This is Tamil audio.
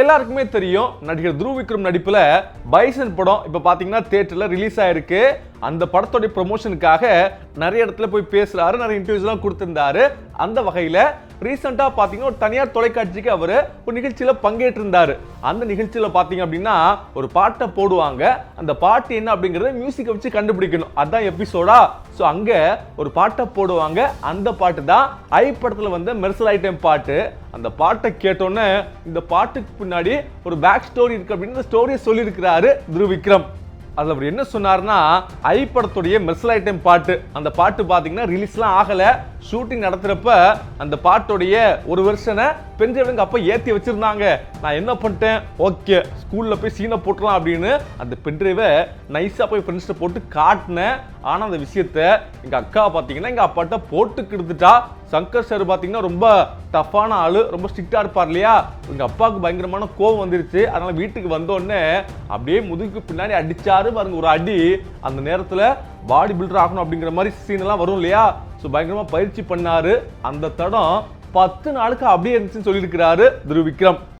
எல்லாருக்குமே தெரியும் நடிகர் துருவ் விக்ரம் நடிப்புல பைசன் படம் இப்ப பாத்தீங்கன்னா தியேட்டர்ல ரிலீஸ் ஆயிருக்கு. அந்த படத்தோட ப்ரமோஷனுக்காக நிறைய இடத்துல போய் பேசுறாரு, நிறைய இன்டர்வியூஸ் எல்லாம் கொடுத்திருந்தாரு. அந்த வகையில ரீசெண்டா பாத்தீங்கன்னா ஒரு தனியார் தொலைக்காட்சிக்கு அவரு ஒரு நிகழ்ச்சியில பங்கேற்றிருந்தாரு. அந்த நிகழ்ச்சியில பாத்தீங்க அப்படின்னா ஒரு பாட்டை போடுவாங்க. அந்த பாட்டு என்ன அப்படிங்கறத மியூசிக்கை வச்சு கண்டுபிடிக்கணும். அதான் எபிசோடா. சோ அங்க ஒரு பாட்டை போடுவாங்க. அந்த பாட்டு தான் ஐ படத்துல வந்த மெர்சலைட்டம் பாட்டு. அந்த பாட்டை கேட்டோன்னே இந்த பாட்டுக்கு பின்னாடி ஒரு பேக் ஸ்டோரி இருக்கு அப்படின்னு ஸ்டோரியை சொல்லியிருக்கிறாரு துருவ் விக்ரம். அதுல அவர் என்ன சொன்னார்னா, ஐ படத்துடைய மெர்சலைட்டம் பாட்டு, அந்த பாட்டு பாத்தீங்கன்னா ரிலீஸ்லாம் ஆகல. ஷூட்டிங் நடத்துறப்ப அந்த பாட்டுடைய ஒரு வெர்ஷனை பென்ட்ரைவ் அப்ப ஏத்தி வச்சிருந்தாங்க. நான் என்ன பண்ணிட்டேன், ஓகே ஸ்கூல்ல போய் சீனை போட்டுலாம் அப்படின்னு அந்த பென்ட்ரைவை நைஸா போய் ஃப்ரெண்ட்ஸ்ட போட்டு காட்டினேன். ஆனா அந்த விஷயத்த எங்க அக்கா பாத்தீங்கன்னா எங்க அப்பாட்ட போட்டு கெடுத்துட்டா. சங்கர் சார் பாத்தீங்கன்னா ரொம்ப டஃப்பான ஆளு, ரொம்ப ஸ்ட்ரிக்டா இருப்பார் இல்லையா. எங்க அப்பாவுக்கு பயங்கரமான கோவம் வந்துருச்சு. அதனால வீட்டுக்கு வந்தோடனே அப்படியே முதுகுக்கு பின்னாடி அடிச்சாரு பாருங்க ஒரு அடி. அந்த நேரத்துல பாடி பில்டர் ஆகணும் அப்படிங்கிற மாதிரி சீன் எல்லாம் வரும் இல்லையா. பயங்கரமா பயிற்சி பண்ணாரு. அந்த தடம் 10 நாளுக்கு அப்படியே இருந்துச்சுன்னு சொல்லியிருக்கிறாரு துருவ் விக்ரம்.